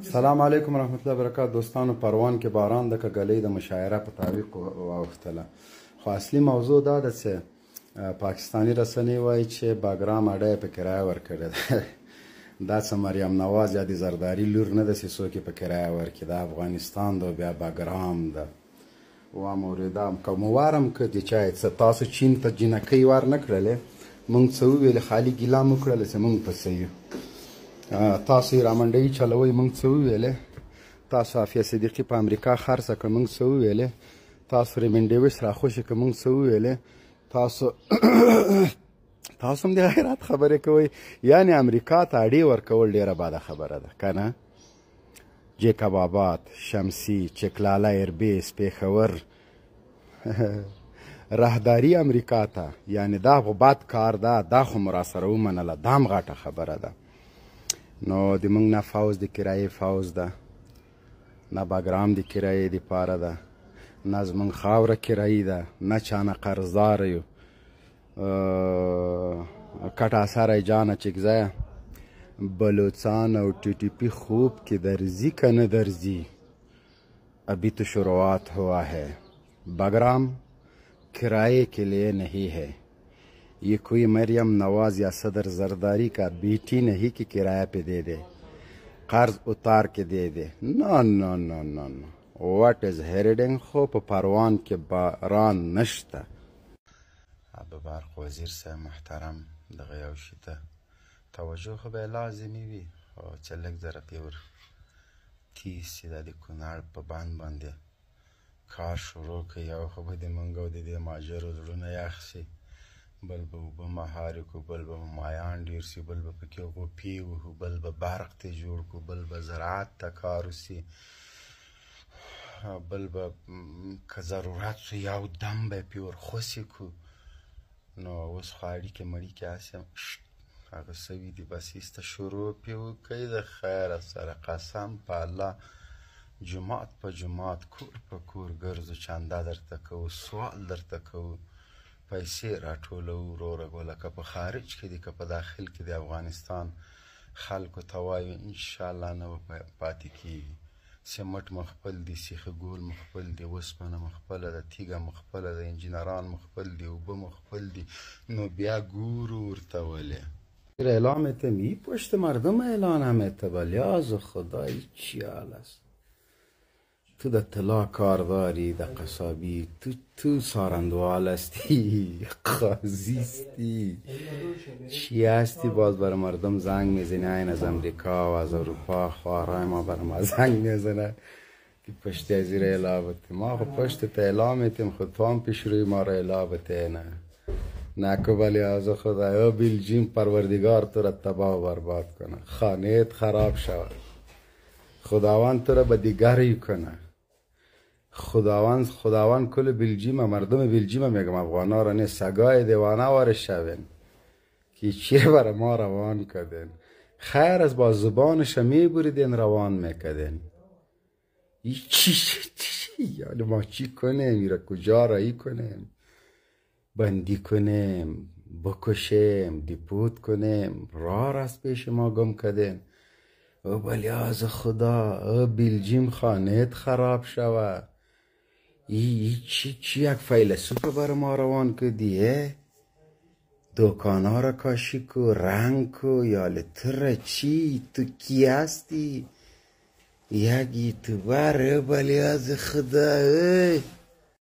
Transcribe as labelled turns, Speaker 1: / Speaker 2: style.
Speaker 1: سلام علیکم ورحمت الله وبرکاته. دوستانو، پروان کې باران د کګلۍ د مشاعره په تعویق واوښتله، خو اصلي موضوع دا ده چې پاکستاني رسنۍ وایي چې باګرام اډه یې په کرایه ورکړې ده. دا څه مریم نواز یا د زرداري لور نه ده چې څوک یې په کرایه ورکړي، دا افغانستان ده، بیا باګرام ده. وام اورېدم کوموارم که د چا څه تاسو چین ته جینکۍ ور نه کړلې، موږ څه وویلې، خالي ګیله مو کړله چې موږ پسې یو. تاسو یې رامنډۍ چلوئ، موږ څه وویلې؟ تاسو عافیه صدیقي په امریکا خرڅه که موږ څه وویلې؟ تاسو ریمنډیوس راخوشې که موږ څه وویلې؟ تاسو هم د غیرت خبرې کوئ. یعنې امریکا ته اډې ورکول ډېره بده خبره ده که نه؟ جیکب آباد، شمسي، چکلاله ایربیس، پېښور راهداري امریکا ته، یعنې دا خو بد کار ده، دا خو مو راسره ومنله، دا هم غټه خبره ده. نو د موږ نه فوز د کرایې فوز ده، نه باګرام د کرایې دپاره ده، نه زموږ خاوره کرایي ده، نه چا نه قرضداره یو. کټه سری جانه چکزیه بلوچستان او ٹی ٹی پی خوب کی درزی کا نہ درزی، ابھی تو شروعات ہوا ہے. باگرام کرائے کے لیے نہیں ہے، یہ کوئی مریم نواز یا صدر زرداری کا بیٹی نہیں کہ کرایہ پہ دے دے، قرض اتار کے دے دے. نو نو نو نو نو، واٹ از هیریډنګ خو په پروان کې باران نشته. برق وزیر صاحب محترم، دغه یو شي ته توجه خو به لازمي وي، خو چې لږ ذره پې ور تیز شي، دا د کونړ په بند باندې کار شروع کړي، یو خو به د موږ او د دې ماجرو زړونه یخ شي، بل به اوبه مهارې کړو، بل به مایان ډېر شي، بل به پکې غوپې وهو، بل به برق ته جوړ کړو، بل به زراعت ته کار وشي، بل به که ضرورت شو یو دم به یې پې ورخوسې کړو. نو اوس خو اړیکې مړیکې هسې هغه سوي دي، بس ایسته شروع پې وکئ د خیره سره، قسم په الله جومات په جومات، کور په کور ګرځو، چنده درته کوو، سوال درته کوو، پیسې راټولوو وروره ګوله، که په خارج کې دي که په داخل کې د افغانستان خلکو ته وایو انشاءالله نه به پاتې کېږي. سمټ مو خپل دي، سیخه ګول مو خپل دي، اوسپنه مو خپله ده، تیږه مو خپله ده، انجینران مو خپل دي، اوبه مو خپل دي، نو بیا ګورو ورته ولې. اعلامت می پشت مردم اعلانم اعتبال، یاز خدای چی حال است؟ تو در طلا کارداری، در قصابی، تو سارندوال هستی، قاضی هستی، چی هستی؟ باز بر مردم زنگ میزنی، این از امریکا و از اروپا خوارای ما بر ما زنگ میزنه که پشت از زیر اعلامت. ما خب پشت تا اعلامتیم، خود تو هم پیش روی ما را اعلامت نه نکو، ولی از خدایا بیلجیم پروردگار تو را تباه و برباد کنه، خانهت خراب شود، خداوند تو را به دیگری کنه. خداوند کل بیلجیم، مردم بیلجیم میگم، افغانا را نه، سگای دیوانه وارش شوین که چی برای ما روان کردین. خیر از با زبانش میبریدین روان میکردین. چی یعنی ما چی کنیم؟ میره کجا رایی کنیم؟ بندی کنیم، بکشیم، دیپوت کنیم؟ راه از پیش ما گم کردین. او بلیاز خدا، او بیلجیم خانهت خراب شود. چی یک فیلسوف بر ما روان کردی؟ دکانا را کاشی کو، رنگ کو، یالتر چی؟ تو کی هستی؟ یکی تو بر بلیاز خدا.